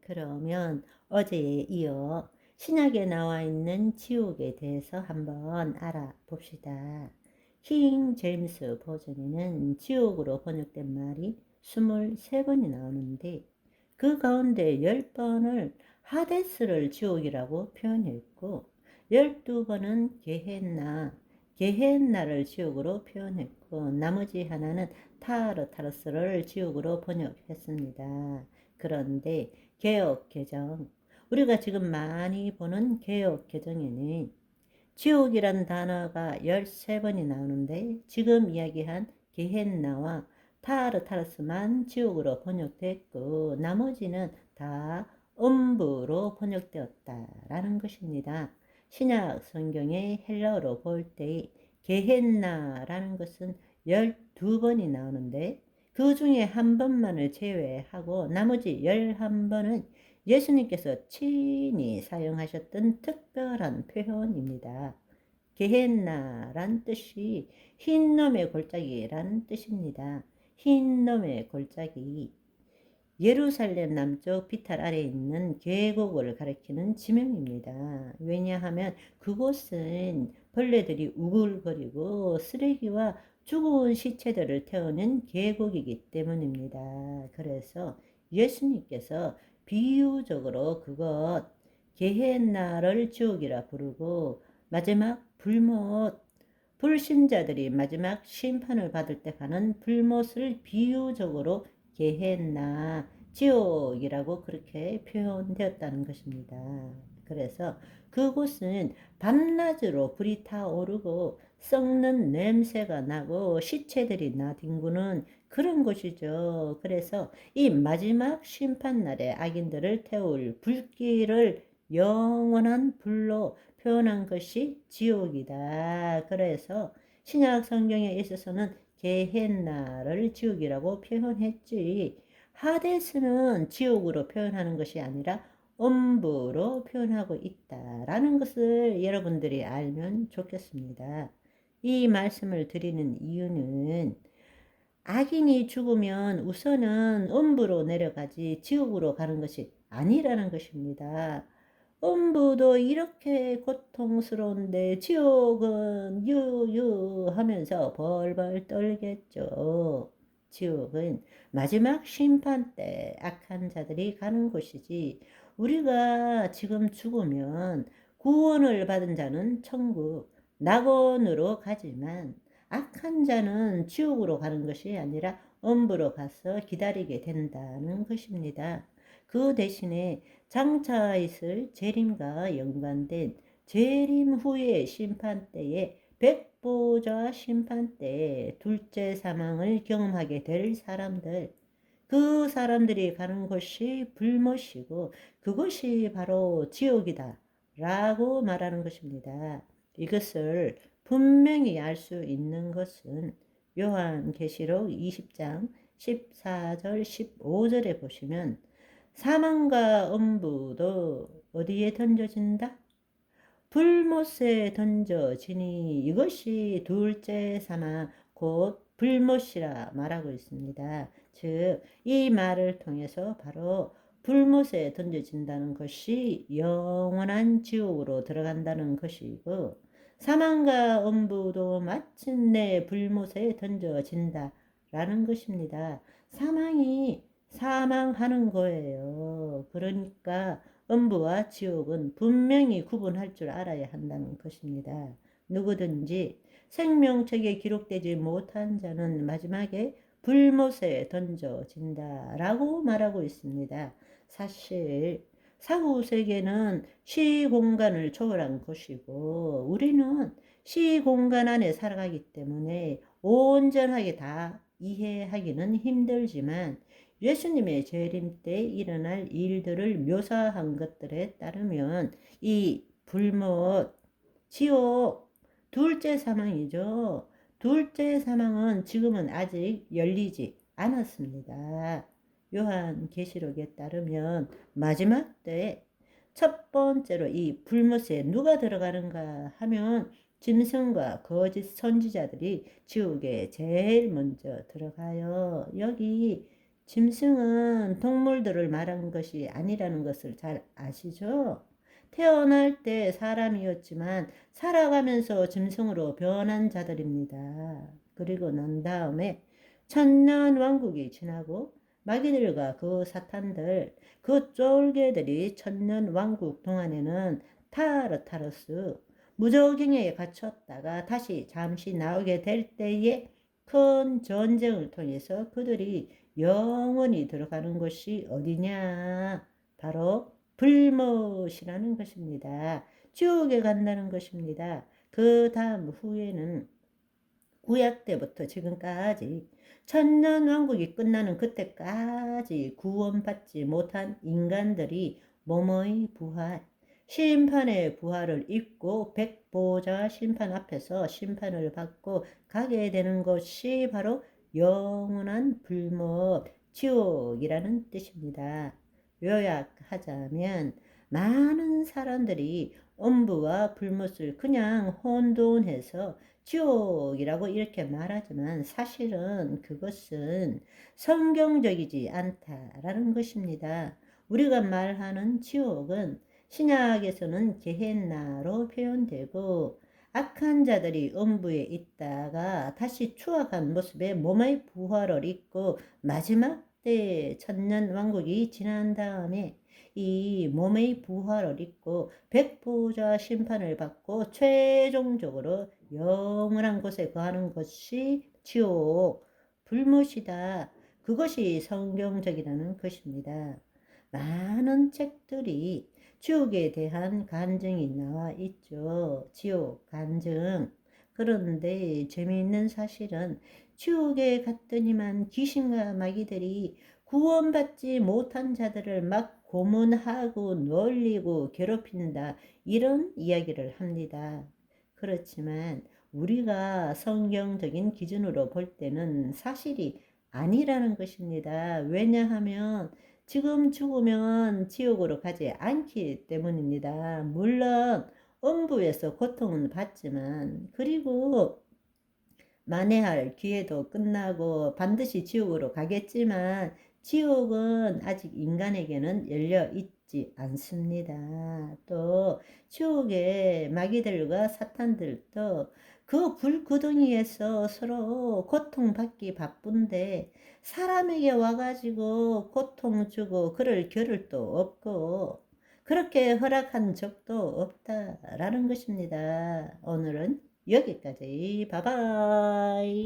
그러면 어제에 이어 신약에 나와 있는 지옥에 대해서 한번 알아봅시다. 킹 제임스 버전에는 지옥으로 번역된 말이 23번이 나오는데 그 가운데 10번을 하데스를 지옥이라고 표현했고 12번은 게헨나를 지옥으로 표현했고 나머지 하나는 타르타르스를 지옥으로 번역했습니다. 그런데 개역 개정, 우리가 지금 많이 보는 개역 개정에는 지옥이란 단어가 13번이 나오는데 지금 이야기한 게헨나와 타르타르스만 지옥으로 번역됐고 나머지는 다 음부로 번역되었다라는 것입니다. 신약 성경의 헬라어로 볼 때 게헨나라는 것은 12번이 나오는데 그 중에 한 번만을 제외하고 나머지 11번은 예수님께서 친히 사용하셨던 특별한 표현입니다. 게헨나란 뜻이 흰놈의 골짜기란 뜻입니다. 흰놈의 골짜기. 예루살렘 남쪽 비탈 아래에 있는 계곡을 가리키는 지명입니다. 왜냐하면 그곳은 벌레들이 우글거리고 쓰레기와 죽은 시체들을 태우는 계곡이기 때문입니다. 그래서 예수님께서 비유적으로 그것 게헨나를 지옥이라 부르고 마지막 불못, 불신자들이 마지막 심판을 받을 때 가는 불못을 비유적으로 게헨나, 지옥이라고 그렇게 표현되었다는 것입니다. 그래서 그곳은 밤낮으로 불이 타오르고 썩는 냄새가 나고 시체들이 나뒹구는 그런 곳이죠. 그래서 이 마지막 심판날에 악인들을 태울 불길을 영원한 불로 표현한 것이 지옥이다. 그래서 신약 성경에 있어서는 게헨나를 지옥이라고 표현했지 하데스는 지옥으로 표현하는 것이 아니라 음부로 표현하고 있다라는 것을 여러분들이 알면 좋겠습니다. 이 말씀을 드리는 이유는 악인이 죽으면 우선은 음부로 내려가지 지옥으로 가는 것이 아니라는 것입니다. 음부도 이렇게 고통스러운데 지옥은 유유하면서 벌벌 떨겠죠. 지옥은 마지막 심판 때 악한 자들이 가는 곳이지 우리가 지금 죽으면 구원을 받은 자는 천국, 낙원으로 가지만 악한 자는 지옥으로 가는 것이 아니라 음부로 가서 기다리게 된다는 것입니다. 그 대신에 장차 있을 재림과 연관된 재림 후의 심판 때에 백보자 심판 때에 둘째 사망을 경험하게 될 사람들, 그 사람들이 가는 곳이 불못이고 그것이 바로 지옥이다 라고 말하는 것입니다. 이것을 분명히 알 수 있는 것은 요한계시록 20장 14절 15절에 보시면 사망과 음부도 어디에 던져진다? 불못에 던져지니 이것이 둘째 사망 곧 불못이라 말하고 있습니다. 즉 이 말을 통해서 바로 불못에 던져진다는 것이 영원한 지옥으로 들어간다는 것이고 사망과 음부도 마침내 불못에 던져진다라는 것입니다. 사망이 사망하는 거예요. 그러니까 음부와 지옥은 분명히 구분할 줄 알아야 한다는 것입니다. 누구든지 생명책에 기록되지 못한 자는 마지막에 불못에 던져진다라고 말하고 있습니다. 사실 사후세계는 시공간을 초월한 것이고 우리는 시공간 안에 살아가기 때문에 온전하게 다 이해하기는 힘들지만 예수님의 재림 때 일어날 일들을 묘사한 것들에 따르면 이 불못, 지옥, 둘째 사망이죠. 둘째 사망은 지금은 아직 열리지 않았습니다. 요한계시록에 따르면 마지막 때에 첫 번째로 이 불못에 누가 들어가는가 하면 짐승과 거짓 선지자들이 지옥에 제일 먼저 들어가요. 여기 짐승은 동물들을 말한 것이 아니라는 것을 잘 아시죠? 태어날 때 사람이었지만 살아가면서 짐승으로 변한 자들입니다. 그리고 난 다음에 천년 왕국이 지나고 마귀들과 그 사탄들, 그 쫄개들이 천년 왕국 동안에는 타르타르스 무저갱에 갇혔다가 다시 잠시 나오게 될 때에 큰 전쟁을 통해서 그들이 영원히 들어가는 곳이 어디냐? 바로 불못이라는 것입니다. 지옥에 간다는 것입니다. 그 다음 후에는 구약 때부터 지금까지 천년 왕국이 끝나는 그때까지 구원받지 못한 인간들이 몸의 부활, 심판의 부활을 입고 백보자 심판 앞에서 심판을 받고 가게 되는 것이 바로 영원한 불못, 지옥이라는 뜻입니다. 요약하자면 많은 사람들이 음부와 불못을 그냥 혼돈해서 지옥이라고 이렇게 말하지만 사실은 그것은 성경적이지 않다라는 것입니다. 우리가 말하는 지옥은 신약에서는 게헨나로 표현되고 악한 자들이 음부에 있다가 다시 추악한 모습의 몸의 부활을 입고 마지막 때 천년 왕국이 지난 다음에 이 몸의 부활을 입고 백보자 심판을 받고 최종적으로 영원한 곳에 거하는 것이 지옥, 불못이다. 그것이 성경적이라는 것입니다. 많은 책들이 지옥에 대한 간증이 나와 있죠. 지옥, 간증. 그런데 재미있는 사실은 지옥에 갔더니만 귀신과 마귀들이 구원받지 못한 자들을 막 고문하고 놀리고 괴롭힌다. 이런 이야기를 합니다. 그렇지만 우리가 성경적인 기준으로 볼 때는 사실이 아니라는 것입니다. 왜냐하면 지금 죽으면 지옥으로 가지 않기 때문입니다. 물론 음부에서 고통은 받지만 그리고 만회할 기회도 끝나고 반드시 지옥으로 가겠지만 지옥은 아직 인간에게는 열려 있지 않습니다. 또 지옥의 마귀들과 사탄들도 그 불구덩이에서 서로 고통받기 바쁜데 사람에게 와가지고 고통 주고 그럴 겨를도 없고 그렇게 허락한 적도 없다라는 것입니다. 오늘은 여기까지. 바이바이.